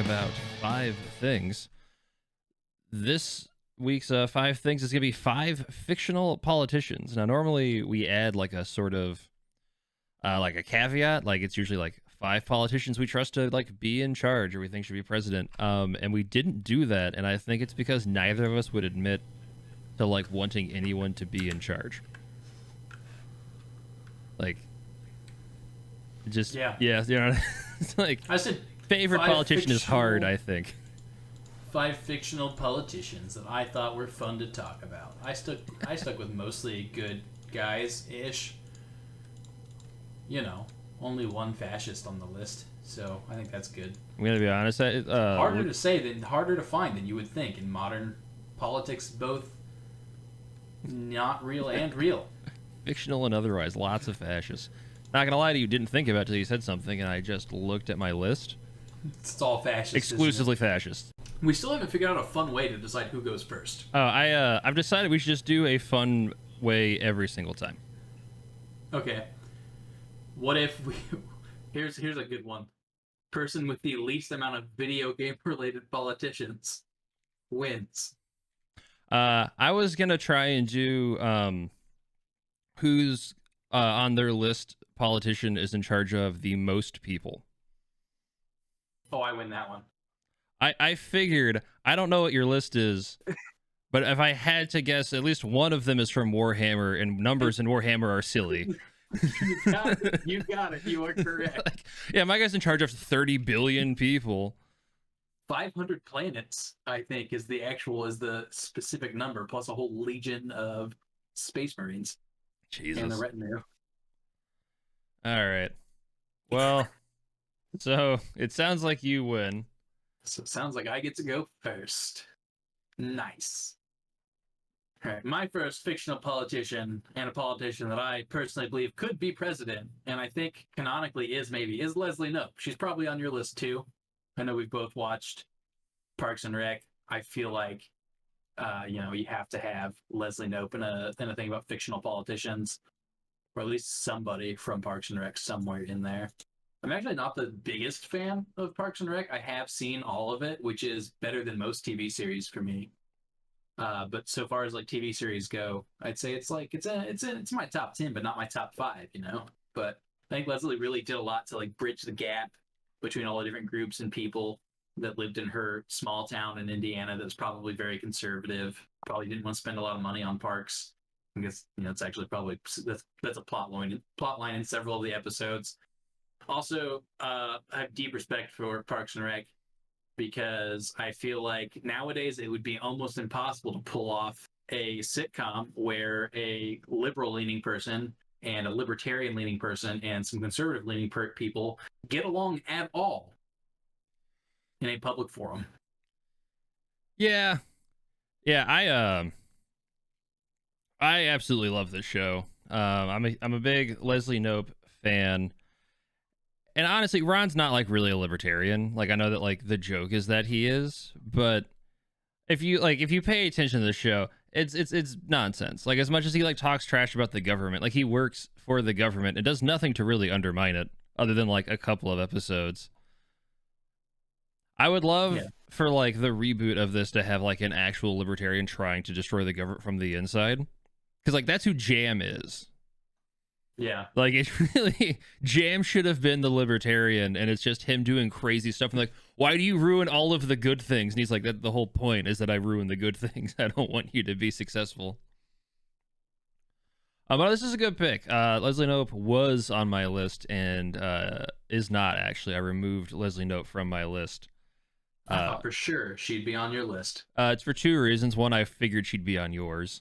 about 5 things. This week's 5 things is going to be 5 fictional politicians. Now, normally we add like a sort of like a caveat, like it's usually like 5 politicians we trust to like be in charge or we think should be president. And we didn't do that, and I think it's because neither of us would admit to like wanting anyone to be in charge. Like, just yeah, you know, it's like I said favorite politician is hard. I think 5 fictional politicians that I thought were fun to talk about. I stuck with mostly good guys ish. You know, only one fascist on the list, so I think that's good. I'm gonna be honest. Harder to say than harder to find than you would think in modern politics, both not real and real. Fictional and otherwise, lots of fascists. Not gonna lie to you, didn't think about it till you said something, and I just looked at my list. It's all fascist. Exclusively fascist. We still haven't figured out a fun way to decide who goes first. Oh, I've decided we should just do a fun way every single time. Okay. What if we... Here's a good one. Person with the least amount of video game related politicians wins. I was gonna try and do who's on their list politician is in charge of the most people. Oh, I win that one. I figured, I don't know what your list is, but if I had to guess, at least one of them is from Warhammer, and numbers in Warhammer are silly. You got it. You got it. You are correct. Like, yeah, my guy's in charge of 30 billion people. 500 planets, I think, is the specific number, plus a whole legion of space marines. Jesus. And the retinue. All right. Well, so it sounds like you win. So it sounds like I get to go first. Nice. All right, my first fictional politician, and a politician that I personally believe could be president, and I think canonically is Leslie Knope. She's probably on your list too. I know we've both watched Parks and Rec. I feel like, you have to have Leslie Knope in a thing about fictional politicians, or at least somebody from Parks and Rec somewhere in there. I'm actually not the biggest fan of Parks and Rec. I have seen all of it, which is better than most TV series for me. But so far as like TV series go, I'd say it's my top 10, but not my top 5. But I think Leslie really did a lot to like bridge the gap between all the different groups and people that lived in her small town in Indiana that's probably very conservative. Probably didn't want to spend a lot of money on parks. I guess it's actually probably that's a plot line in several of the episodes. Also, I have deep respect for Parks and Rec because I feel like nowadays it would be almost impossible to pull off a sitcom where a liberal-leaning person and a libertarian-leaning person and some conservative-leaning people get along at all in a public forum. Yeah, I absolutely love this show. I'm a big Leslie Knope fan. And honestly, Ron's not like really a libertarian. Like, I know that like the joke is that he is, but if you pay attention to the show, it's nonsense. Like, as much as he like talks trash about the government, like he works for the government, it does nothing to really undermine it other than like a couple of episodes. I would love for like the reboot of this to have like an actual libertarian trying to destroy the government from the inside. Because like that's who Jam is. Yeah. Like, it's really, Jam should have been the libertarian, and it's just him doing crazy stuff. And like, why do you ruin all of the good things? And he's like, the whole point is that I ruin the good things. I don't want you to be successful. But this is a good pick. Leslie Knope was on my list and is not, actually. I removed Leslie Knope from my list. I thought for sure she'd be on your list. It's for 2 reasons. One, I figured she'd be on yours.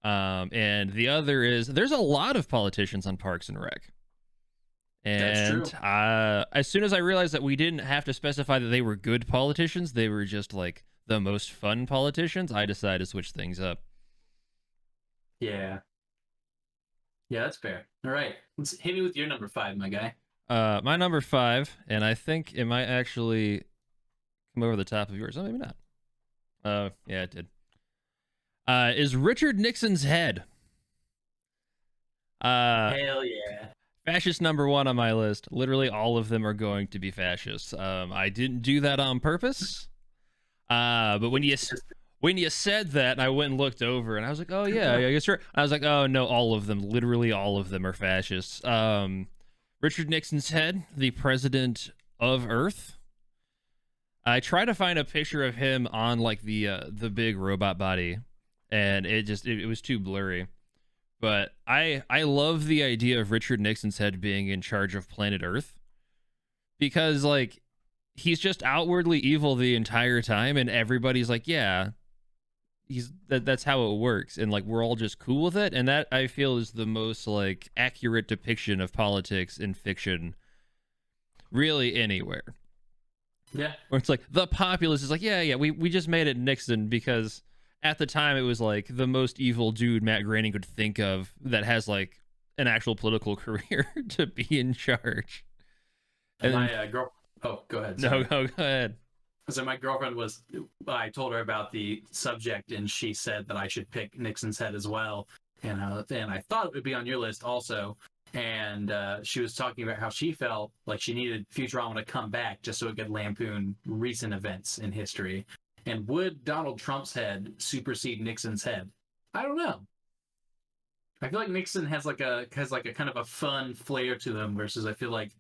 And the other is there's a lot of politicians on Parks and Rec. And that's true. As soon as I realized that we didn't have to specify that they were good politicians, they were just like the most fun politicians, I decided to switch things up. Yeah. Yeah, that's fair. All right. Let's hit me with your number 5, my guy. My number 5, and I think it might actually come over the top of yours. Oh, maybe not. Yeah, it did. Is Richard Nixon's head. Hell yeah. Fascist number one on my list. Literally all of them are going to be fascists. I didn't do that on purpose. But when you said that, I went and looked over, and I was like, oh yeah, I guess sure. I was like, oh no, all of them, literally all of them are fascists. Richard Nixon's head, the president of Earth. I tried to find a picture of him on like the big robot body, and it was too blurry. But I love the idea of Richard Nixon's head being in charge of planet Earth, because like he's just outwardly evil the entire time, and everybody's like, yeah, that's how it works, and like we're all just cool with it. And that, I feel, is the most like accurate depiction of politics in fiction really anywhere. Yeah. Where it's like the populace is like, yeah, we just made it Nixon because at the time it was like the most evil dude Matt Groening could think of that has like an actual political career to be in charge. And my girl. Oh, go ahead. Sorry. No, go ahead. So my girlfriend was. I told her about the subject, and she said that I should pick Nixon's head as well. And I thought it would be on your list also. And she was talking about how she felt like she needed Futurama to come back just so it could lampoon recent events in history. And would Donald Trump's head supersede Nixon's head? I don't know. I feel like Nixon has like a kind of a fun flair to him, versus I feel like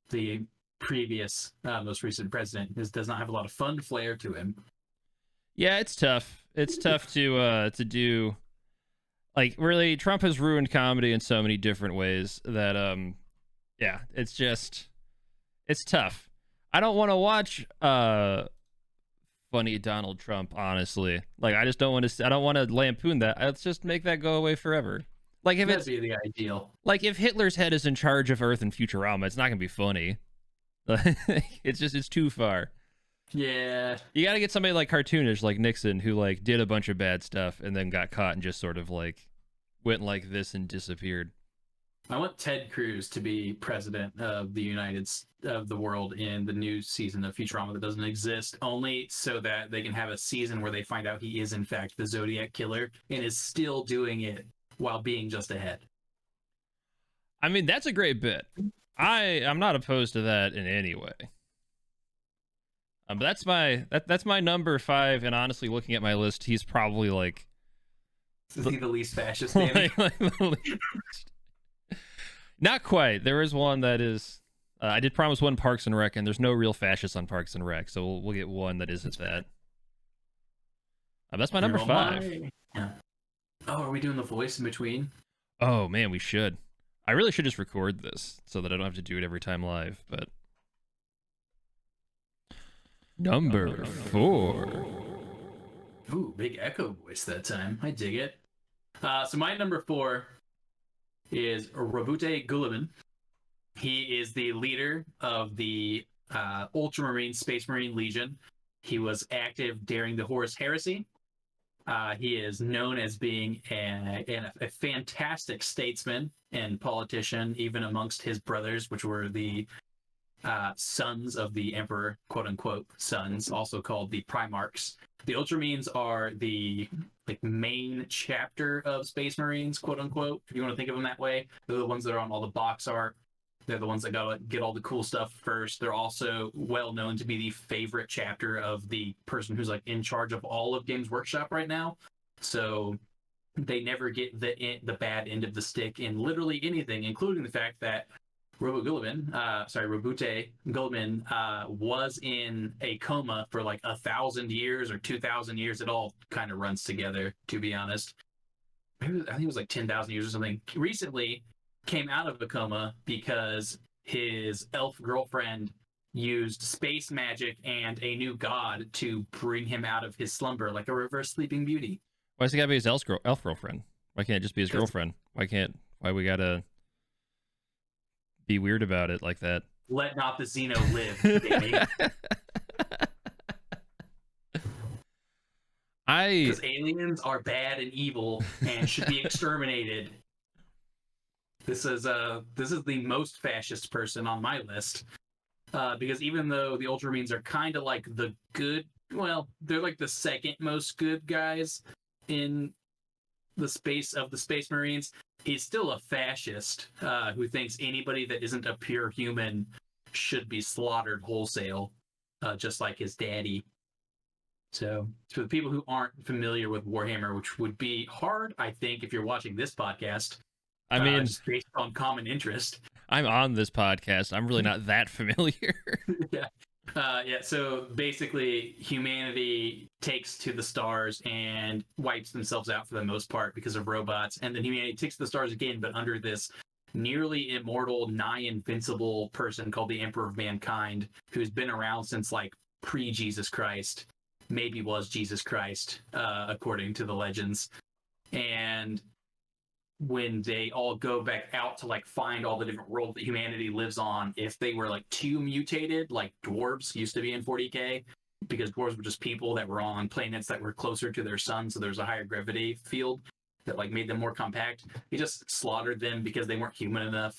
the previous most recent president does not have a lot of fun flair to him. Yeah, it's tough. It's tough to do. Like, really, Trump has ruined comedy in so many different ways that yeah, it's tough. I don't want to watch funny Donald Trump, honestly. Like, I just don't want to lampoon that. Let's just make that go away forever. Like, if that'd be the ideal. Like, if Hitler's head is in charge of Earth and Futurama, it's not gonna be funny. It's too far. Yeah. You got to get somebody like cartoonish, like Nixon, who like did a bunch of bad stuff and then got caught and just sort of like went like this and disappeared. I want Ted Cruz to be president of the world in the new season of Futurama that doesn't exist, only so that they can have a season where they find out he is in fact the Zodiac Killer and is still doing it while being just a head. I mean, that's a great bit. I'm not opposed to that in any way. But that's my number 5, and honestly, looking at my list, he's probably like. Is he the least fascist? Like the least. Not quite. There is one that is. I did promise one Parks and Rec, and there's no real fascists on Parks and Rec, so we'll get one that isn't that. That's my number 5. Yeah. Oh, are we doing the voice in between? Oh man, we should. I really should just record this so that I don't have to do it every time live, but. Number 4. Ooh, big echo voice that time. I dig it. So my number 4 is Robute Guliman. He is the leader of the Ultramarine Space Marine Legion. He was active during the Horus Heresy. He is known as being a fantastic statesman and politician, even amongst his brothers, which were the sons of the Emperor, quote unquote sons, also called the Primarchs. The Ultramarines are the main chapter of Space Marines, quote unquote, if you want to think of them that way. They're the ones that are on all the box art. They're the ones that gotta get all the cool stuff first. They're also well known to be the favorite chapter of the person who's like in charge of all of Games Workshop right now. So they never get the bad end of the stick in literally anything, including the fact that Robute Guliman was in a coma for like 1,000 years or 2,000 years. It all kind of runs together, to be honest. I think it was like 10,000 years or something. Recently came out of a coma because his elf girlfriend used space magic and a new god to bring him out of his slumber, like a reverse Sleeping Beauty. Why does it gotta be his elf girlfriend? Why can't it just be his girlfriend? Why we gotta be weird about it like that? Let not the Xeno live, Danny. Because aliens are bad and evil and should be exterminated. This is the most fascist person on my list, because even though the Ultramarines are kind of like the good, well, they're like the second most good guys in the Space Marines. he's still a fascist who thinks anybody that isn't a pure human should be slaughtered wholesale, just like his daddy. So, for the people who aren't familiar with Warhammer, which would be hard, I think, if you're watching this podcast, I mean, just based on common interest. I'm on this podcast. I'm really not that familiar. Yeah. Yeah, so basically, humanity takes to the stars and wipes themselves out for the most part because of robots. And then humanity takes to the stars again, but under this nearly immortal, nigh invincible person called the Emperor of Mankind, who's been around since like pre Jesus Christ, maybe was Jesus Christ, according to the legends. And when they all go back out to like find all the different worlds that humanity lives on, if they were like too mutated, like dwarves used to be in 40k, because dwarves were just people that were on planets that were closer to their sun, so there's a higher gravity field that like made them more compact. He just slaughtered them because they weren't human enough.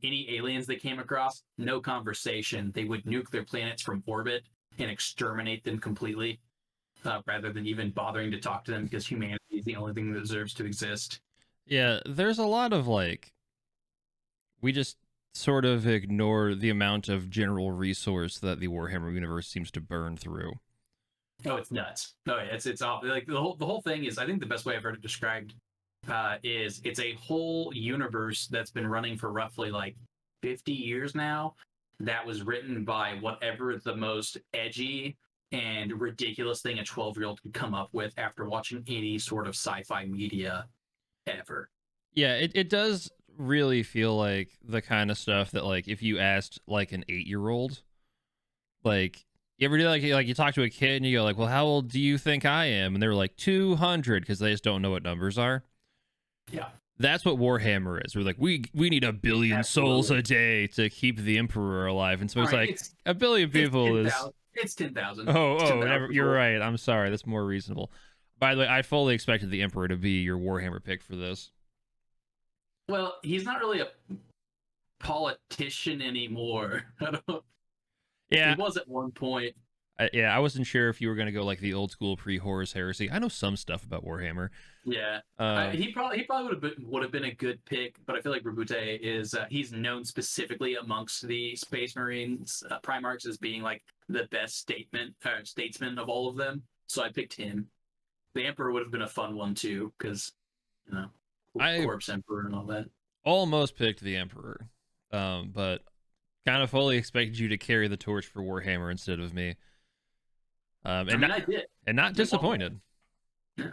Any aliens they came across, no conversation. They would nuke their planets from orbit and exterminate them completely, rather than even bothering to talk to them, because humanity is the only thing that deserves to exist. Yeah, there's a lot of like, we just sort of ignore the amount of general resource that the Warhammer universe seems to burn through. Oh, it's nuts. Oh, yeah, it's off. Like the whole thing is, I think the best way I've heard it described is it's a whole universe that's been running for roughly like 50 years now. That was written by whatever the most edgy and ridiculous thing a 12-year-old could come up with after watching any sort of sci-fi media ever. Yeah, it does really feel like the kind of stuff that like if you asked like an 8-year-old, like you ever do like you talk to a kid and you go like, well, how old do you think I am? And they're like 200 because they just don't know what numbers are. Yeah. That's what Warhammer is. We're like, we need 1 billion souls a day to keep the Emperor alive. And so it's like 1 billion people is... It's 10,000. You're right. I'm sorry. That's more reasonable. By the way, I fully expected the Emperor to be your Warhammer pick for this. Well, he's not really a politician anymore. Yeah. He was at one point. I wasn't sure if you were going to go like the old school pre-Horus Heresy. I know some stuff about Warhammer. Yeah, he probably would have been a good pick, but I feel like Rabute is he's known specifically amongst the Space Marines Primarchs as being like the best statesman of all of them. So I picked him. The Emperor would have been a fun one too, because you know, Corpse Emperor and all that. Almost picked the Emperor, but kind of fully expected you to carry the torch for Warhammer instead of me. I did. And not disappointed. Yeah.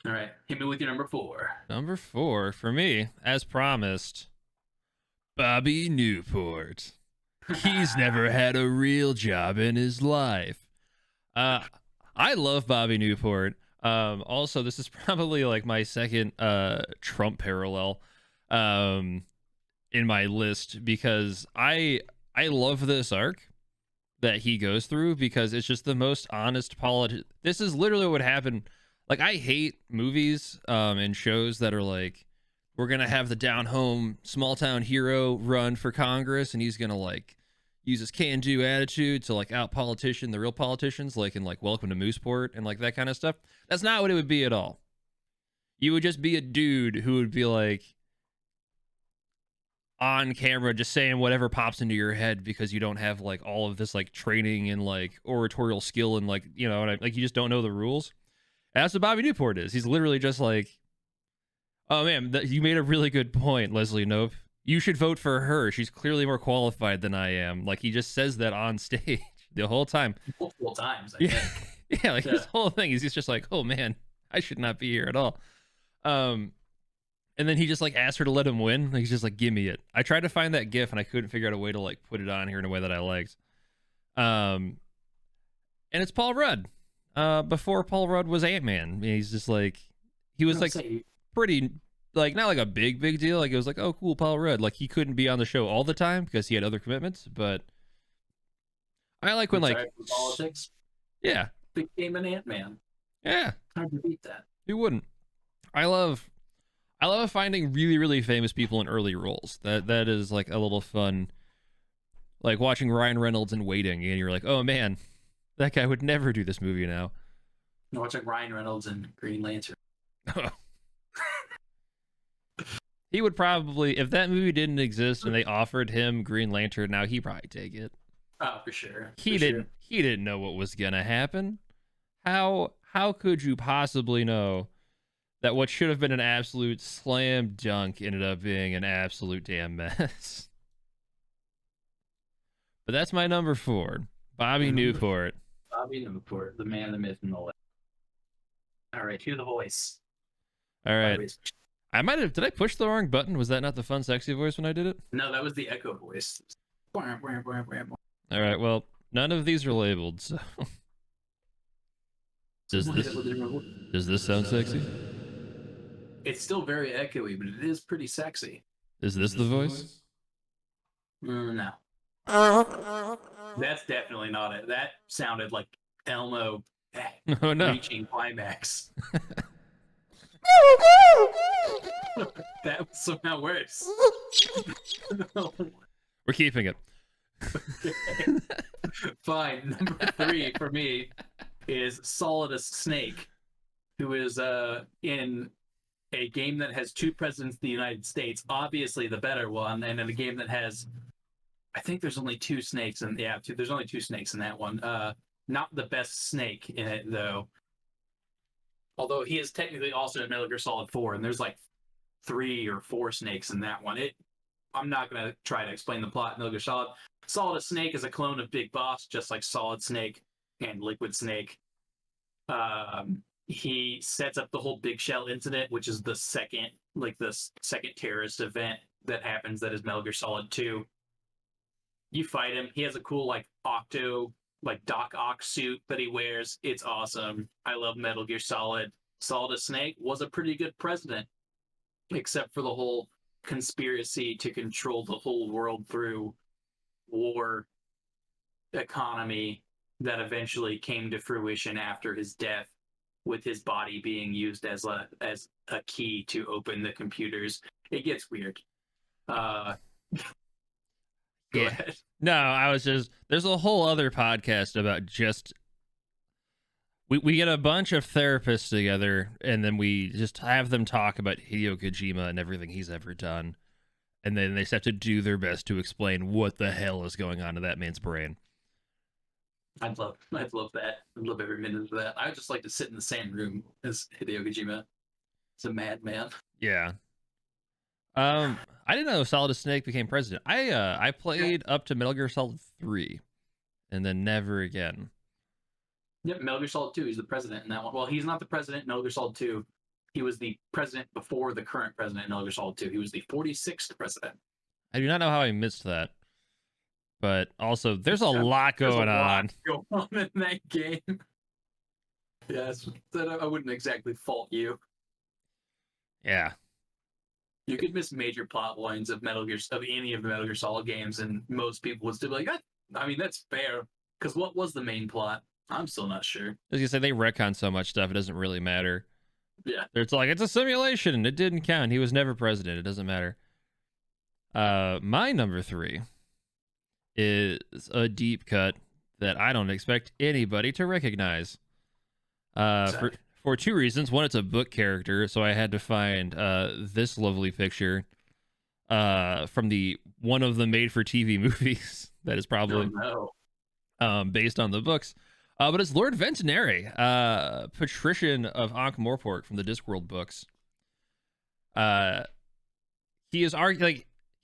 All right. Hit me with your number 4. Number 4 for me, as promised, Bobby Newport. He's never had a real job in his life. I love Bobby Newport. Also, this is probably like my second Trump parallel in my list, because I love this arc that he goes through, because it's just the most honest politics. This is literally what happened. Like, I hate movies and shows that are like, we're gonna have the down home small town hero run for Congress and he's gonna like use his can-do attitude to like out politician the real politicians, like in like Welcome to Mooseport and like that kind of stuff. That's not what it would be at all. You would just be a dude who would be like on camera just saying whatever pops into your head, because you don't have like all of this like training and like oratorial skill and like, you know, like you just don't know the rules. And that's what Bobby Newport is. He's literally just like, oh man, you made a really good point, Leslie Knope. You should vote for her. She's clearly more qualified than I am. Like, he just says that on stage the whole time. Multiple times, I think. Yeah, like his whole thing is he's just like, oh man, I should not be here at all. And then he just like asked her to let him win. Like, he's just like, give me it. I tried to find that GIF and I couldn't figure out a way to like put it on here in a way that I liked. And it's Paul Rudd. Before Paul Rudd was Ant-Man. He's just like, he was like pretty, like not like a big deal. Like, it was like, oh cool, Paul Rudd. Like, he couldn't be on the show all the time because he had other commitments. But I like when like politics. Yeah. Became an Ant-Man. Yeah. Hard to beat that. Who wouldn't? I love finding really famous people in early roles. That is like a little fun. Like watching Ryan Reynolds in Waiting, and you're like, oh man, that guy would never do this movie now. No, watching Ryan Reynolds in Green Lantern. He would probably, if that movie didn't exist and they offered him Green Lantern now, he'd probably take it. Oh, for sure. He didn't. Sure. He didn't know what was gonna happen. How could you possibly know that what should have been an absolute slam dunk ended up being an absolute damn mess? But that's my number 4, Bobby Newport. Bobby Newport, the man, the myth, and the legend. All right, hear the voice. All right. I might have. Did I push the wrong button? Was that not the fun, sexy voice when I did it? No, that was the echo voice. All right. Well, none of these are labeled, so. Does this sound sexy? It's still very echoey, but it is pretty sexy. Is this the voice? No. That's definitely not it. That sounded like Elmo Oh, no. reaching climax. That was somehow worse. We're keeping it. Fine. Number 3 for me is Solidus Snake, who is in a game that has 2 presidents of the United States, obviously the better one, and in a game that has, I think there's only 2 snakes, and there's only 2 snakes in that one. Not the best snake in it though. Although he is technically also in Metal Gear Solid 4, and there's like 3 or 4 snakes in that one. I'm not going to try to explain the plot in Metal Gear Solid. Solid Snake is a clone of Big Boss, just like Solid Snake and Liquid Snake. He sets up the whole Big Shell incident, which is the second terrorist event that happens that is Metal Gear Solid 2. You fight him. He has a cool Doc Ock suit that he wears. It's awesome. I love Metal Gear Solid. Solid Snake was a pretty good president, except for the whole conspiracy to control the whole world through war economy that eventually came to fruition after his death, with his body being used as a key to open the computers. It gets weird. Go ahead. No, I was just, there's a whole other podcast about just, we get a bunch of therapists together and then we just have them talk about Hideo Kojima and everything he's ever done. And then they just have to do their best to explain what the hell is going on in that man's brain. I'd love that. I'd love every minute of that. I would just like to sit in the same room as Hideo Kojima. He's a madman. Yeah. I didn't know Solid Snake became president. I played up to Metal Gear Solid 3 and then never again. Yep, Metal Gear Solid 2, he's the president in that one. Well, he's not the president in Metal Gear Solid 2. He was the president before the current president in Metal Gear Solid 2. He was the 46th president. I do not know how I missed that. But also, there's a lot going on. In that game. Yes, I wouldn't exactly fault you. Yeah. You could miss major plot lines of any of the Metal Gear Solid games, and most people would still be like, I mean, that's fair. Because what was the main plot? I'm still not sure. I was gonna say, they retcon so much stuff, it doesn't really matter. Yeah. It's like, it's a simulation. It didn't count. He was never president. It doesn't matter. My number 3 is a deep cut that I don't expect anybody to recognize. For 2 reasons. One, it's a book character, so I had to find this lovely picture from one of the made-for-TV movies that is probably based on the books. But it's Lord Ventinary, patrician of Ankh-Morpork from the Discworld books. He is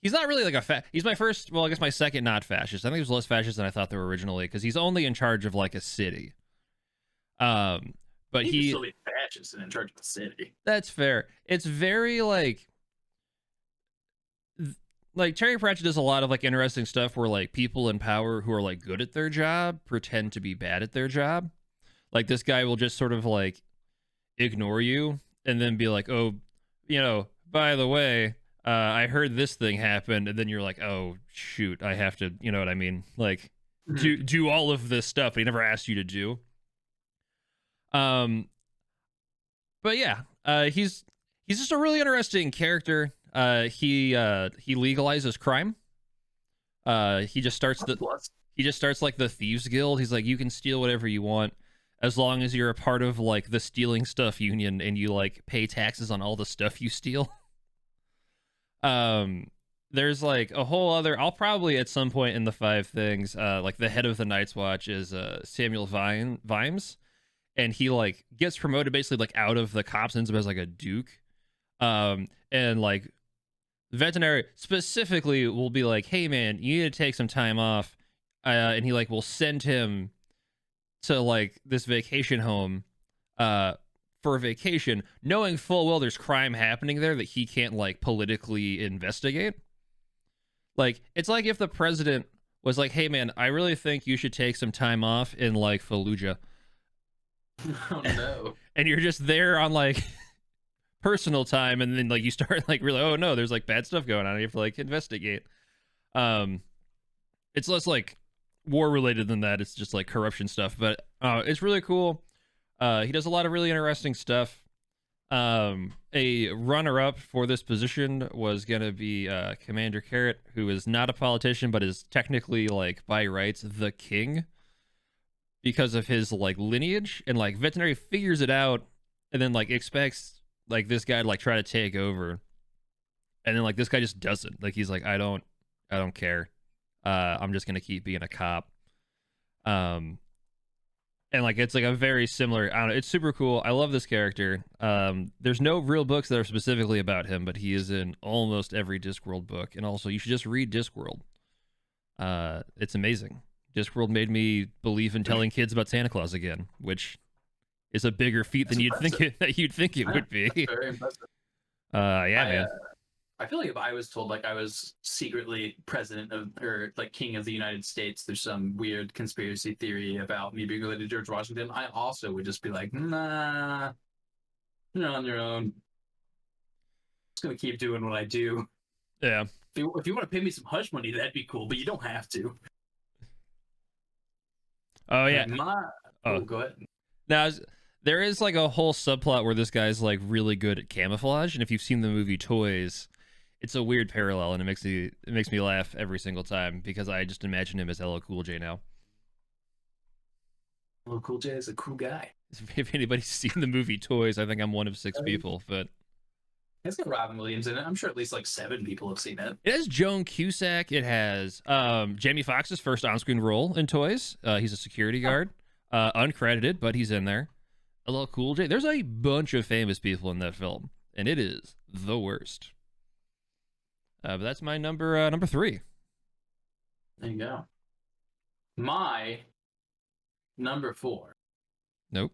he's not really like he's my first, well, I guess my second not fascist. I think he was less fascist than I thought they were originally, because he's only in charge of like a city. But he's still be fascist and in charge of the city. That's fair. It's very like Terry Pratchett does a lot of like interesting stuff where like people in power who are like good at their job pretend to be bad at their job. Like this guy will just sort of like ignore you and then be like, oh, by the way, I heard this thing happen, and then you're like, oh shoot, I have to, you know what I mean? Like do all of this stuff he never asked you to do. But yeah, he's just a really interesting character. He legalizes crime. He just starts like the Thieves Guild. He's like, you can steal whatever you want as long as you're a part of like the stealing stuff union and you like pay taxes on all the stuff you steal. Um, there's like a whole other. I'll probably at some point in the five things, like the head of the Night's Watch is Samuel Vimes, and he like gets promoted basically like out of the cops and ends up as like a duke. And like the veterinary specifically will be like, "Hey man, you need to take some time off," and he like will send him to like this vacation home, uh, for a vacation, knowing full well there's crime happening there that he can't like politically investigate. Like it's like if the president was like, "Hey man, I really think you should take some time off in like Fallujah," Oh no. and you're just there on like personal time, and then like you start like really, oh no, there's like bad stuff going on. You have to like investigate. Um, it's less like war related than that. It's just like corruption stuff, but it's really cool. He does a lot of really interesting stuff. A runner up for this position was gonna be Commander Carrot, who is not a politician but is technically like by rights the king because of his like lineage, and like veterinary figures it out and then like expects like this guy to like try to take over, and then like this guy just doesn't. Like he's like, I don't care. I'm just gonna keep being a cop. Um, and like it's like a very similar. I don't know. It's super cool. I love this character. There's no real books that are specifically about him, but he is in almost every Discworld book. And also, you should just read Discworld. It's amazing. Discworld made me believe in telling kids about Santa Claus again, which is a bigger feat That's than impressive. you'd think it would be. That's very impressive. Yeah, I man. I feel like if I was told like I was secretly president of or like king of the United States, there's some weird conspiracy theory about me being related to George Washington, I also would just be like, nah, you're on your own. Just gonna keep doing what I do. Yeah. If you want to pay me some hush money, that'd be cool, but you don't have to. Oh yeah. Oh, Oh, go ahead. now there is like a whole subplot where this guy's like really good at camouflage, and if you've seen the movie Toys, it's a weird parallel, and it makes me laugh every single time because I just imagine him as LL Cool J now. Oh, Cool J is a cool guy. If anybody's seen the movie Toys, I think I'm one of six Uh, people, but It's got Robin Williams in it. I'm sure at least like 7 people have seen it. it has Joan Cusack. It has Jamie Foxx's first on-screen role in Toys. He's a security guard, uncredited, but he's in there. LL Cool J. There's a bunch of famous people in that film, and it is the worst. But that's my number 3. There you go. My number 4. Nope.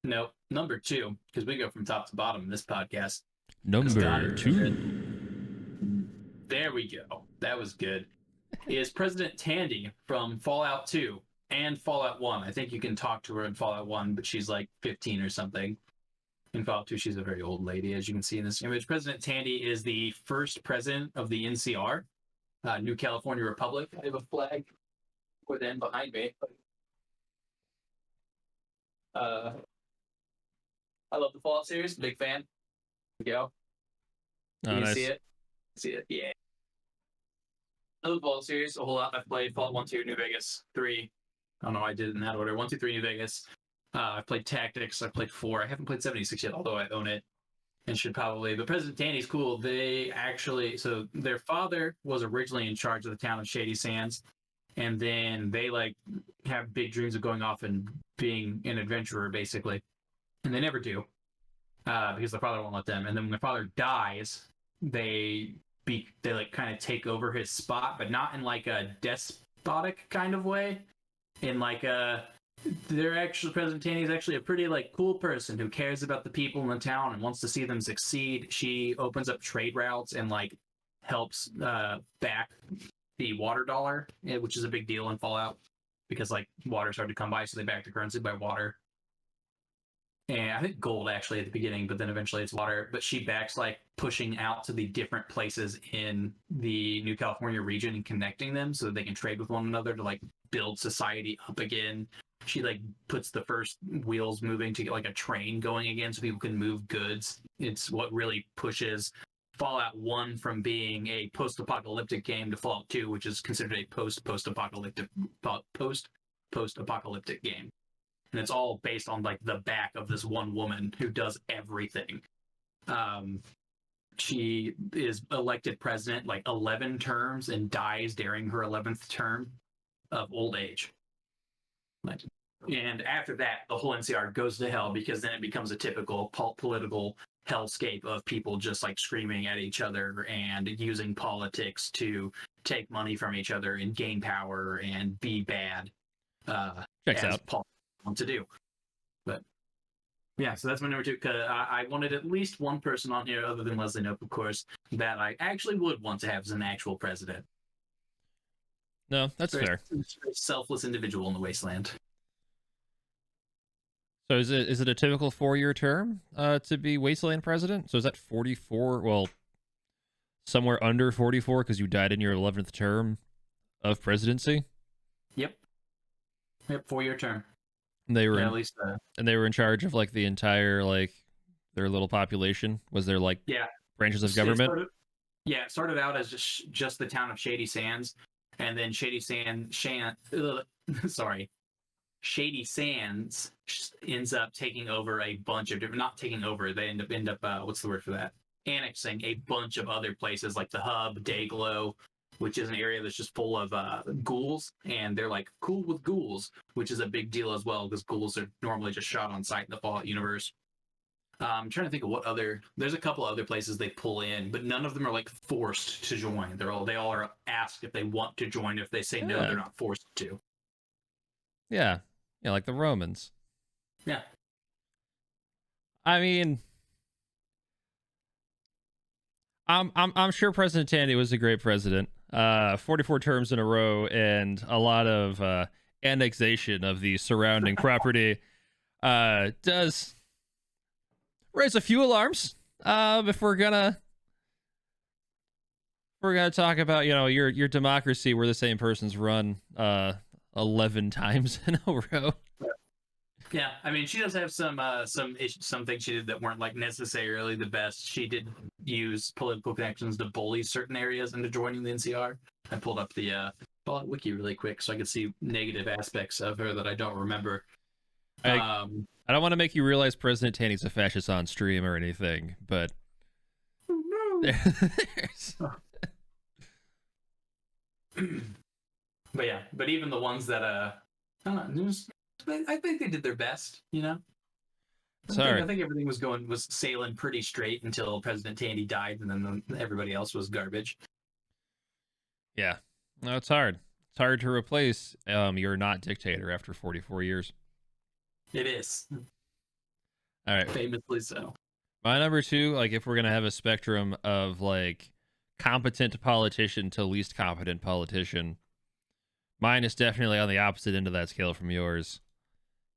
No, number 2, because we go from top to bottom in this podcast. Number 2. There we go. That was good. Is President Tandy from Fallout 2 and Fallout 1. I think you can talk to her in Fallout 1, but she's like 15 or something. In Fallout 2, she's a very old lady, as you can see in this image. President Tandy is the first president of the NCR, New California Republic. I have a flag with them behind me. I love the Fallout series. Big fan. Here we go. Oh, You nice. see it? See it? Yeah. I love the Fallout series a whole lot. I've played Fallout 1, 2, New Vegas, 3. I don't know why I did it in that order. 1, 2, 3, New Vegas. I've played Tactics. I've played 4. I haven't played 76 yet, although I own it and should probably. But President Tandy's cool. They actually, so their father was originally in charge of the town of Shady Sands, and then they like have big dreams of going off and being an adventurer, basically, and they never do because their father won't let them. And then when their father dies, they like kind of take over his spot, but not in like a despotic kind of way. In like a they're actually President Tanny is actually a pretty like cool person who cares about the people in the town and wants to see them succeed. She opens up trade routes and like helps back the water dollar, which is a big deal in Fallout because like water's hard to come by, so they back the currency by water. And I think gold actually at the beginning, but then eventually it's water. But she backs like pushing out to the different places in the New California region and connecting them so that they can trade with one another to like build society up again. She like puts the first wheels moving to get like a train going again so people can move goods. It's what really pushes Fallout 1 from being a post-apocalyptic game to Fallout 2, which is considered a post-apocalyptic game. And it's all based on like the back of this one woman who does everything. she is elected president like 11 terms and dies during her 11th term of old age. And after that, the whole NCR goes to hell because then it becomes a typical political hellscape of people just like screaming at each other and using politics to take money from each other and gain power and be bad, Checks as out. Paul wants to do. But yeah, so that's my number two. Because I wanted at least one person on here, other than Leslie Knope, of course, that I actually would want to have as an actual president. No, that's fair. Very selfless individual in the wasteland. So is it a typical 4-year term to be Wasteland president? So is that 44? Well, somewhere under 44 because you died in your 11th term of presidency. Yep. 4-year term. And they were at least. And they were in charge of like the entire like their little population. Was there like branches of government? It started out as just the town of Shady Sands, and then Shady Sands ends up taking over a bunch of different. Not taking over. They end up what's the word for that? Annexing a bunch of other places like the Hub, Dayglow, which is an area that's just full of ghouls, and they're like cool with ghouls, which is a big deal as well because ghouls are normally just shot on sight in the Fallout universe. I'm trying to think of what other. There's a couple other places they pull in, but none of them are like forced to join. They all are asked if they want to join. If they say no, they're not forced to. Yeah, like the Romans. Yeah. I mean, I'm sure President Tandy was a great president. 44 terms in a row and a lot of annexation of the surrounding property does raise a few alarms. If we're gonna talk about your democracy where the same person's run 11 times in a row. Yeah, I mean, she does have some things she did that weren't like necessarily the best. She did use political connections to bully certain areas into joining the NCR. I pulled up the Fallout wiki really quick so I could see negative aspects of her that I don't remember. I don't want to make you realize President Tandy's a fascist on stream or anything, but but even the ones that I don't know, I think they did their best, I think everything was sailing pretty straight until President Tandy died, and then everybody else was garbage. Yeah, no, it's hard. It's hard to replace your not dictator after 44 years. It is. All right. Famously so. My number two, like if we're gonna have a spectrum of like competent politician to least competent politician, mine is definitely on the opposite end of that scale from yours.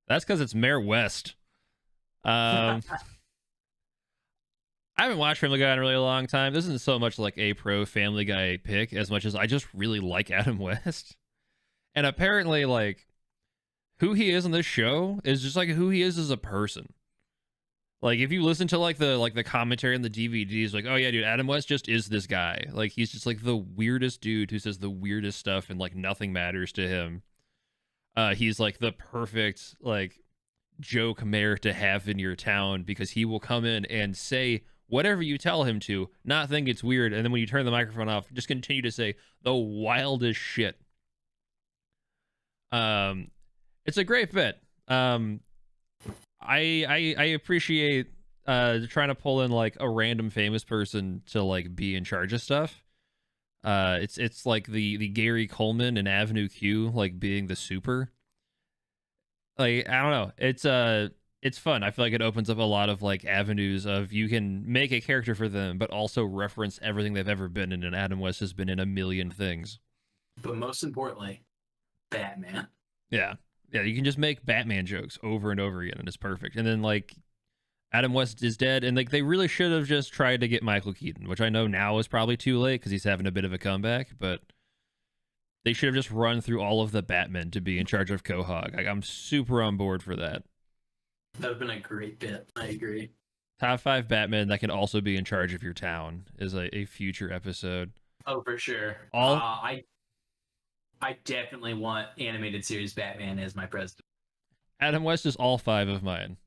That's because it's Mayor West. I haven't watched Family Guy in a really long time. This isn't so much like a pro Family Guy pick as much as I just really like Adam West. And apparently, like, who he is on this show is just like who he is as a person. Like, if you listen to like the commentary on the DVDs, like, oh yeah, dude, Adam West just is this guy. Like, he's just like the weirdest dude who says the weirdest stuff and like nothing matters to him. He's like the perfect like joke mayor to have in your town because he will come in and say whatever you tell him to, not think it's weird, and then when you turn the microphone off, just continue to say the wildest shit. It's a great bit. I appreciate trying to pull in like a random famous person to like be in charge of stuff. It's like the Gary Coleman and Avenue Q like being the super. Like, I don't know. It's fun. I feel like it opens up a lot of like avenues of you can make a character for them, but also reference everything they've ever been in. And Adam West has been in a million things. But most importantly, Batman. Yeah. You can just make Batman jokes over and over again, and it's perfect. And then like Adam West is dead, and like they really should have just tried to get Michael Keaton, which I know now is probably too late because he's having a bit of a comeback, but they should have just run through all of the Batmen to be in charge of Quahog. Like, I'm super on board for that. That would have been a great bit. I agree. Top 5 Batmen that can also be in charge of your town is a future episode. Oh, for sure. I definitely want animated series Batman as my president. Adam West is all 5 of mine.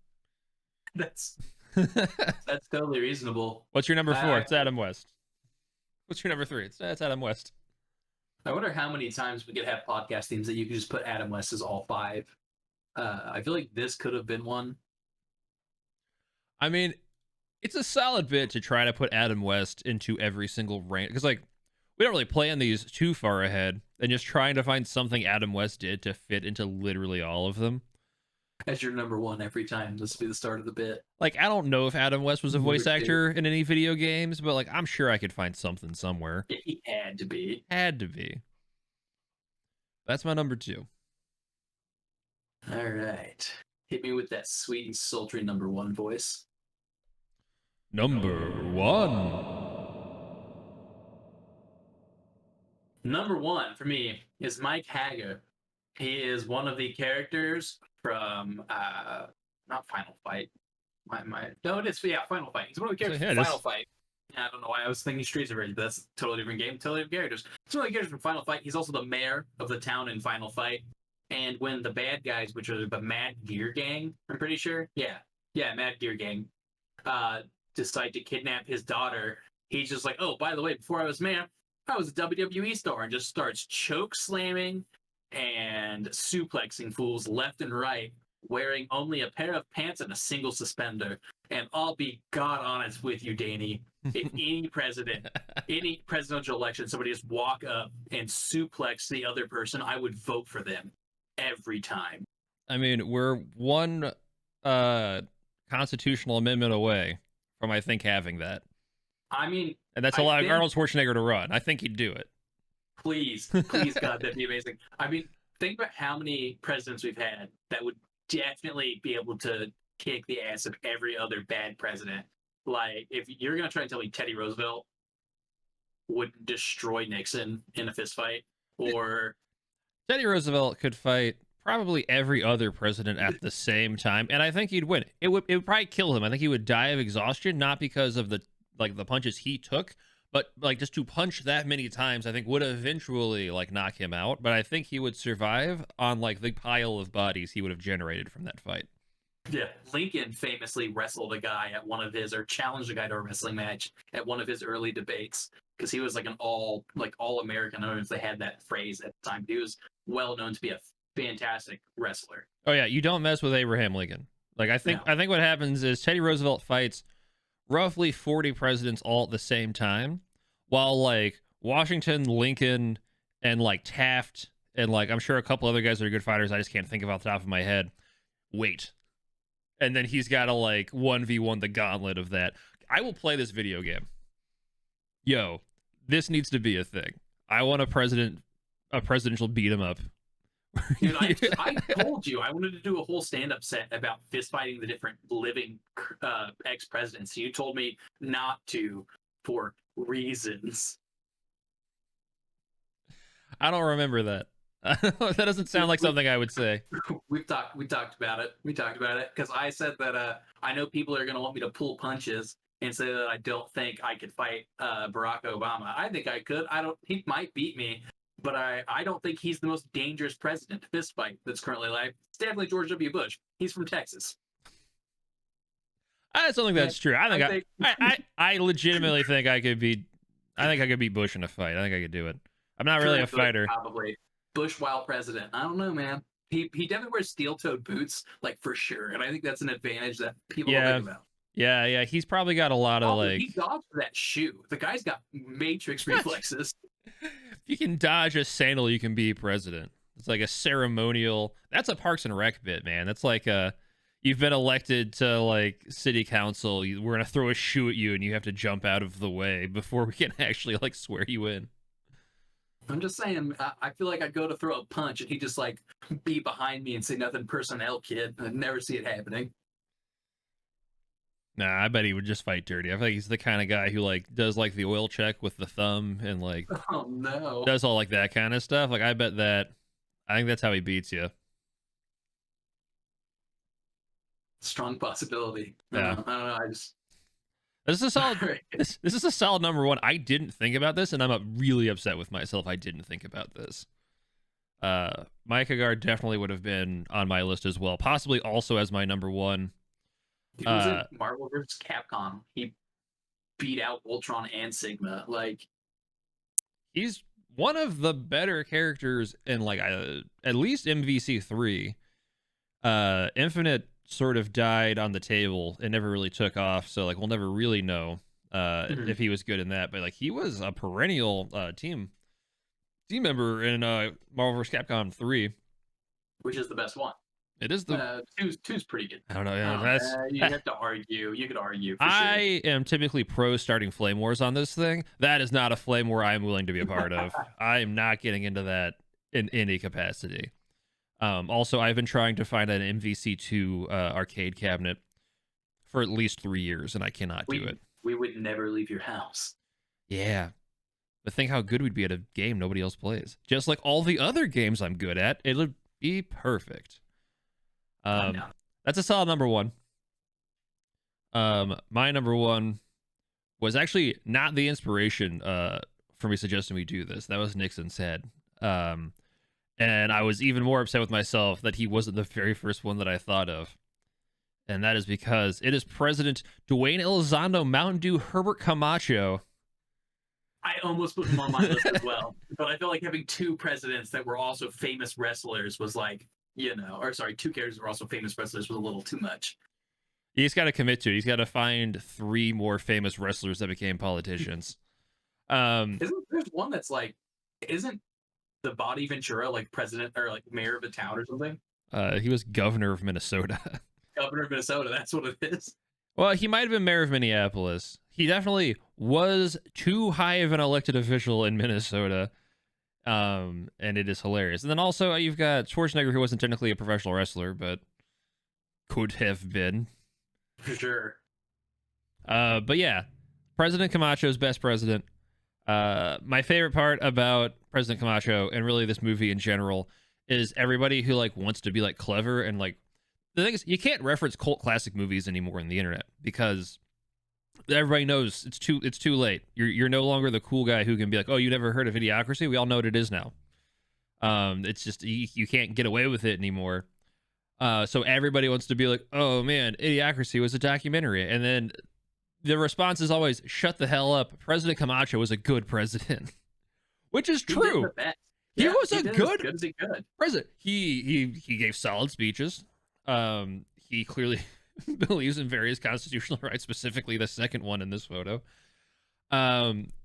That's That's totally reasonable. What's your number four? I, It's Adam West. What's your number three? It's Adam West. I wonder how many times we could have podcast themes that you could just put Adam West as all five. I feel like this could have been one. I mean, it's a solid bit to try to put Adam West into every single rank, because like we don't really plan these too far ahead, and just trying to find something Adam West did to fit into literally all of them. As your number one every time. This will be the start of the bit. Like, I don't know if Adam West was a Number voice two. actor in any video games, but like I'm sure I could find something somewhere. He had to be. Had to be. That's my number two. All right. Hit me with that sweet and sultry number one voice. Number one. Number one for me is Mike Hager. He is one of the characters from not Final Fight. No, it is Final Fight. He's one of the characters from Final Fight. I don't know why I was thinking Streets of Rage, but that's a totally different game, totally different characters. He's one of the characters from Final Fight. He's also the mayor of the town in Final Fight. And when the bad guys, which are the Mad Gear Gang, I'm pretty sure, Mad Gear Gang, decide to kidnap his daughter, he's just like, oh, by the way, before I was mayor, I was a WWE star, and just starts choke slamming and suplexing fools left and right, wearing only a pair of pants and a single suspender. And I'll be God honest with you, Danny. If any presidential election, somebody just walk up and suplex the other person, I would vote for them every time. I mean, we're one constitutional amendment away from, I think, having that. I mean, and that's a lot of Arnold Schwarzenegger to run. I think he'd do it. Please, God, that'd be amazing. I mean, think about how many presidents we've had that would definitely be able to kick the ass of every other bad president. Like, if you're going to try and tell me Teddy Roosevelt would destroy Nixon in a fist fight, or Teddy Roosevelt could fight probably every other president at the same time, and I think he'd win. It would probably kill him. I think he would die of exhaustion, not because of the punches he took, but like just to punch that many times, I think would eventually like knock him out. But I think he would survive on like the pile of bodies he would have generated from that fight. Yeah, Lincoln famously wrestled a guy at one of his, or challenged a guy to a wrestling match at one of his early debates, because he was like an all American. I don't know if they had that phrase at the time. He was well known to be a fantastic wrestler. Oh yeah, you don't mess with Abraham Lincoln. Like I think what happens is Teddy Roosevelt fights roughly 40 presidents all at the same time, while like Washington, Lincoln, and like Taft, and like I'm sure a couple other guys that are good fighters, I just can't think of off the top of my head, wait. And then he's got to like 1v1 the gauntlet of that. I will play this video game. Yo, this needs to be a thing. I want a presidential beat 'em up. Dude, I told you I wanted to do a whole stand-up set about fist fighting the different living ex-presidents. You told me not to for reasons. I don't remember that. That doesn't sound like something I would say. We talked about it. Because I said that I know people are going to want me to pull punches and say that I don't think I could fight Barack Obama. I think I could. He might beat me, but I don't think he's the most dangerous president to fist fight that's currently alive. It's definitely George W. Bush. He's from Texas. I don't think that's true. I legitimately think I could beat Bush in a fight. I think I could do it. I'm not really a fighter. Probably. Bush while president. I don't know, man. He definitely wears steel-toed boots, like for sure, and I think that's an advantage that people don't think about. Yeah. He's probably got a lot of like. He dodged that shoe. The guy's got matrix reflexes. If you can dodge a sandal, you can be president. It's like a ceremonial. That's a Parks and Rec bit, man. That's like you've been elected to like city council. We're gonna throw a shoe at you, and you have to jump out of the way before we can actually like swear you in. I'm just saying, I feel like I'd go to throw a punch and he'd just like be behind me and say nothing personnel, kid. I'd never see it happening. Nah, I bet he would just fight dirty. I feel like he's the kind of guy who like does like the oil check with the thumb and like oh no, does all like that kind of stuff. Like I think that's how he beats you. Strong possibility. Yeah. I don't know. This is a solid. Right. This is a solid number one. I didn't think about this, and I'm really upset with myself. I didn't think about this. Mike Hagar definitely would have been on my list as well, possibly also as my number one. He was in Marvel vs. Capcom. He beat out Ultron and Sigma. Like, he's one of the better characters in like at least MVC3. Infinite sort of died on the table and never really took off, so like we'll never really know if he was good in that. But like he was a perennial team member in Marvel vs. Capcom 3, which is the best one. It is the two's pretty good. I don't know. You have to argue. You could argue. I am typically pro starting flame wars on this thing. That is not a flame war I am willing to be a part of. I am not getting into that in any capacity. Also, I've been trying to find an MVC2 arcade cabinet for at least 3 years, and I cannot do it. We would never leave your house. Yeah. But think how good we'd be at a game nobody else plays. Just like all the other games I'm good at, it would be perfect. That's a solid number one. My number one was actually not the inspiration for me suggesting we do this. That was Nixon's head. And I was even more upset with myself that he wasn't the very first one that I thought of. And that is because it is President Dwayne Elizondo Mountain Dew Herbert Camacho. I almost put him on my list as well. But I feel like having two presidents that were also famous wrestlers was like, two characters that were also famous wrestlers was a little too much. He's got to commit to it. He's got to find 3 more famous wrestlers that became politicians. There's one that's like, isn't the Bobby Ventura like president or like mayor of a town or something? He was governor of Minnesota. Governor of Minnesota, that's what it is. Well, he might have been mayor of Minneapolis. He definitely was too high of an elected official in Minnesota. And it is hilarious. And then also you've got Schwarzenegger, who wasn't technically a professional wrestler, but could have been. For sure. But yeah, President Camacho's best president. My favorite part about President Camacho and really this movie in general is everybody who like wants to be like clever and like the thing is you can't reference cult classic movies anymore on the internet because everybody knows it's too late. You're no longer the cool guy who can be like, oh, you never heard of Idiocracy? We all know what it is now. It's just you can't get away with it anymore. So everybody wants to be like, oh man, Idiocracy was a documentary, and then the response is always, shut the hell up. President Camacho was a good president, which is true. He was a good president. He gave solid speeches. He clearly believes in various constitutional rights, specifically the second one in this photo.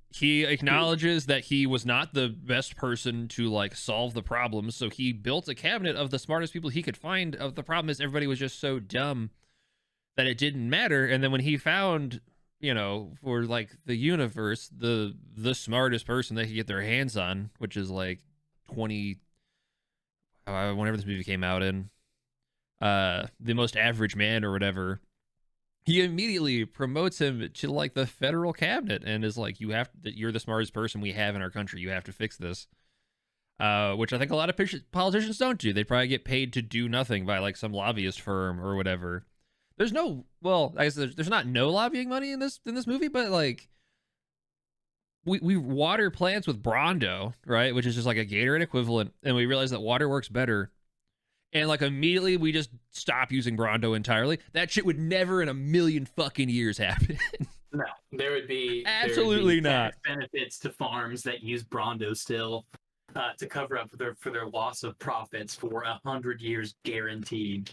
He acknowledges that he was not the best person to like solve the problems, so he built a cabinet of the smartest people he could find. Of the problem is everybody was just so dumb that it didn't matter. And then when he found, for like the universe, the smartest person they could get their hands on, which is like whenever this movie came out in, the most average man or whatever, he immediately promotes him to like the federal cabinet and is like, you're the smartest person we have in our country. You have to fix this. Which I think a lot of politicians don't do. They probably get paid to do nothing by like some lobbyist firm or whatever. I guess there's not no lobbying money in this movie, but like we water plants with Brondo, right? Which is just like a Gatorade equivalent. And we realize that water works better. And like immediately we just stop using Brondo entirely. That shit would never in a million fucking years happen. No, there would be absolutely not benefits to farms that use Brondo still to cover up for their loss of profits for 100 years guaranteed.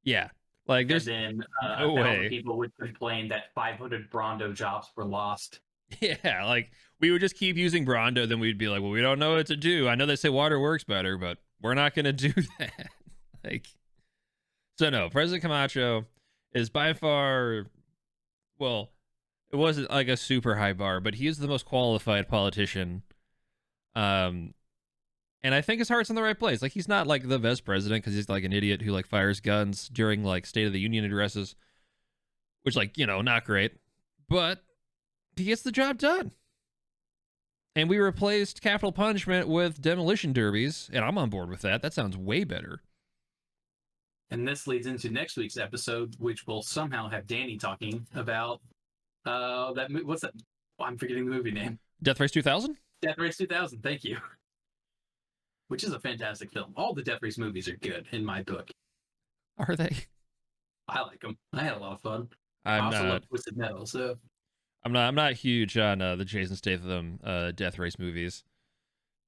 Yeah, like there's no way people would complain that 500 Brondo jobs were lost. Yeah, like we would just keep using Brondo, then we'd be like, well, we don't know what to do. I know they say water works better, but we're not gonna do that. So no, President Camacho is by far, well, it wasn't like a super high bar, but he is the most qualified politician. And I think his heart's in the right place. Like he's not like the best president because he's like an idiot who like fires guns during like State of the Union addresses, which like, not great, but he gets the job done. And we replaced capital punishment with demolition derbies, and I'm on board with that. That sounds way better. And this leads into next week's episode, which will somehow have Danny talking about what's that? Oh, I'm forgetting the movie name. Death Race 2000? Death Race 2000, thank you. Which is a fantastic film. All the Death Race movies are good, in my book. Are they? I like them. I had a lot of fun. I I'm also not. love Twisted Metal, so I'm not huge on the Jason Statham Death Race movies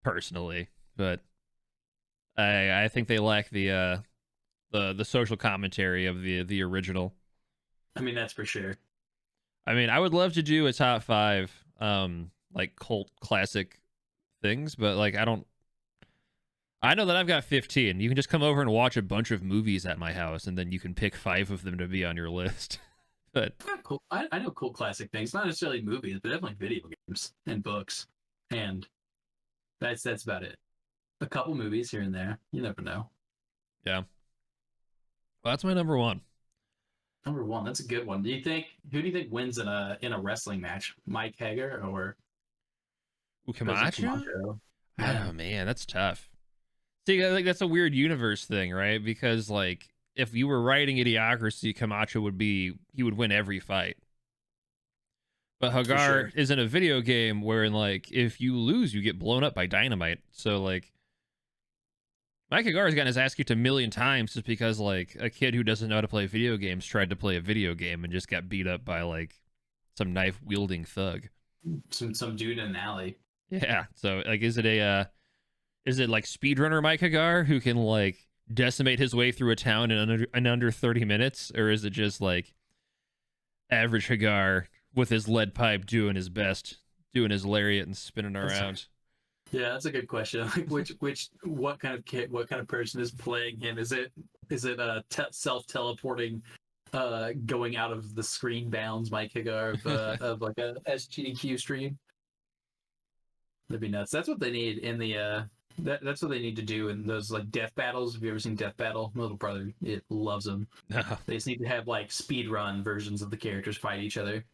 personally, but I think they lack the social commentary of the original. I mean that's for sure. I mean, I would love to do a top 5 like cult classic things, but like I know that I've got 15. You can just come over and watch a bunch of movies at my house and then you can pick 5 of them to be on your list. But Cool. I know cool classic things, not necessarily movies, but definitely video games and books, and that's about it. A couple movies here and there. You never know. yeah. Well, that's my number 1. Number one, that's a good one. Who do you think wins in a wrestling match? Mike Hager or President Camacho? Camacho? Yeah, Oh man, that's tough. See, like that's a weird universe thing, right? Because like if you were writing Idiocracy, Camacho he would win every fight. But for Hagar sure. is in a video game wherein like if you lose, you get blown up by dynamite. So like Mike Hagar's gotten his ass kicked a million times just because like a kid who doesn't know how to play video games tried to play a video game and just got beat up by like some knife wielding thug. Some dude in an alley. Yeah. So like is it like speedrunner Mike Hagar who can like decimate his way through a town in under 30 minutes? Or is it just like average Hagar with his lead pipe doing his best, doing his lariat and spinning around? Yeah, that's a good question. Like, what kind of kid, what kind of person is playing him? Is it a self teleporting, going out of the screen bounds Mike Hagar of like a SGDQ stream? That'd be nuts. That's what they need in the that's what they need to do in those like death battles. Have you ever seen Death Battle? My little brother, it loves them. No. They just need to have like speed run versions of the characters fight each other.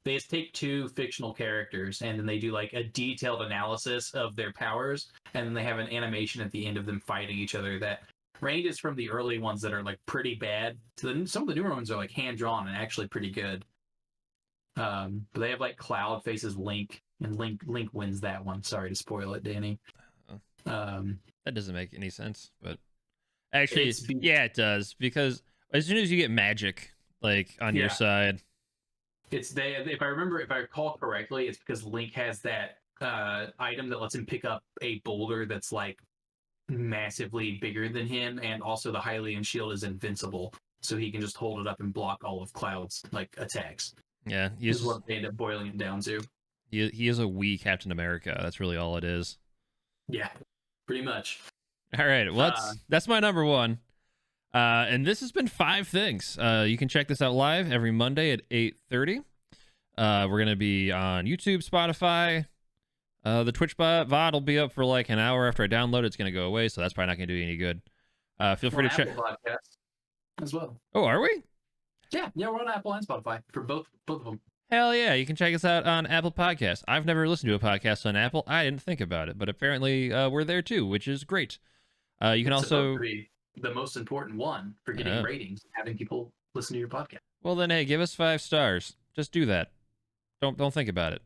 They just take two fictional characters and then they do like a detailed analysis of their powers, and then they have an animation at the end of them fighting each other that ranges from the early ones that are like pretty bad to some of the newer ones are like hand drawn and actually pretty good. But they have like Cloud faces Link, and Link wins that one. Sorry to spoil it, Danny. That doesn't make any sense, but actually, It's be- yeah, it does, because as soon as you get magic like on your yeah, side, it's they. If I recall correctly, it's because Link has that item that lets him pick up a boulder that's like massively bigger than him, and also the Hylian shield is invincible, so he can just hold it up and block all of Cloud's like attacks. yeah, Is what they end up boiling it down to. he is a wee Captain America. That's really all it is. Yeah, pretty much. All right, well, that's my number 1. And this has been 5 things. You can check this out live every Monday at 8:30. We're gonna be on YouTube, Spotify. The Twitch VOD will be up for like an hour after I download it. It's gonna go away, so that's probably not gonna do you any good. Feel free to check Podcast as well. Oh, are we? Yeah, we're on Apple and Spotify for both of them. Hell yeah, you can check us out on Apple Podcasts. I've never listened to a podcast on Apple. I didn't think about it, but apparently we're there too, which is great. You can also be the most important one for getting ratings, having people listen to your podcast. Well then, hey, give us 5 stars. Just do that. Don't think about it.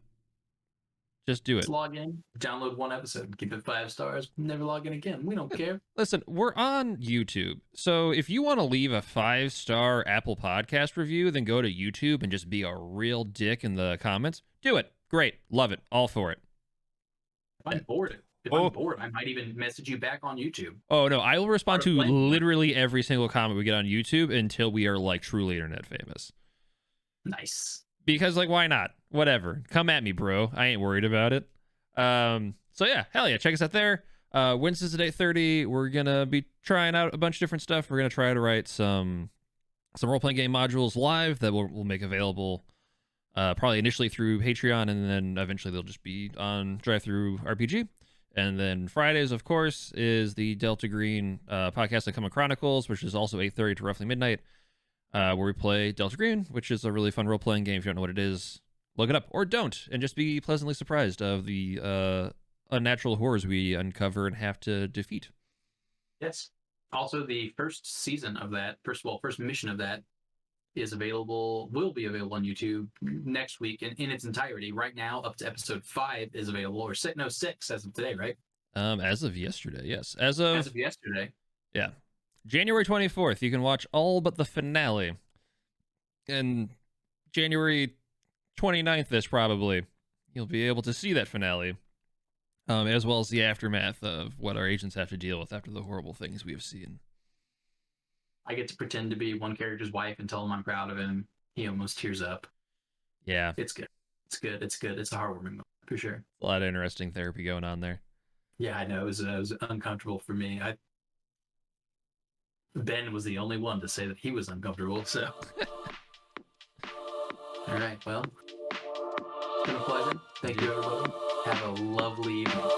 Just do it. Just log in, download one episode, give it 5 stars, never log in again. We don't care. Listen, we're on YouTube. So if you want to leave a 5-star Apple Podcast review, then go to YouTube and just be a real dick in the comments. Do it. Great. Love it. All for it. If I'm bored, I might even message you back on YouTube. Oh, no. I will respond to literally every single comment we get on YouTube until we are like truly internet famous. Nice. Because like, why not? Whatever. Come at me, bro. I ain't worried about it. So yeah, hell yeah. Check us out there. Wednesdays at 8:30. We're gonna be trying out a bunch of different stuff. We're gonna try to write some role-playing game modules live that we'll make available probably initially through Patreon, and then eventually they'll just be on Drive-Thru RPG. And then Fridays, of course, is the Delta Green podcast, Uncommon Chronicles, which is also 8:30 to roughly midnight, where we play Delta Green, which is a really fun role-playing game. If you don't know what it is, look it up, or don't, and just be pleasantly surprised of the unnatural horrors we uncover and have to defeat. Yes. Also, the first season of that, first mission of that will be available on YouTube next week in its entirety. Right now, up to episode 5 is available, or 6 as of today, right? As of yesterday, yes. As of yesterday. Yeah. January 24th, you can watch all but the finale And January 29th-ish, probably, you'll be able to see that finale, as well as the aftermath of what our agents have to deal with after the horrible things we have seen. I get to pretend to be one character's wife and tell him I'm proud of him. He almost tears up. Yeah. It's good. It's good. It's good. It's a heartwarming moment for sure. A lot of interesting therapy going on there. Yeah, I know. It was uncomfortable for me. Ben was the only one to say that he was uncomfortable, so. All right, well, it's been a pleasure. Thank you, everybody. Have a lovely evening.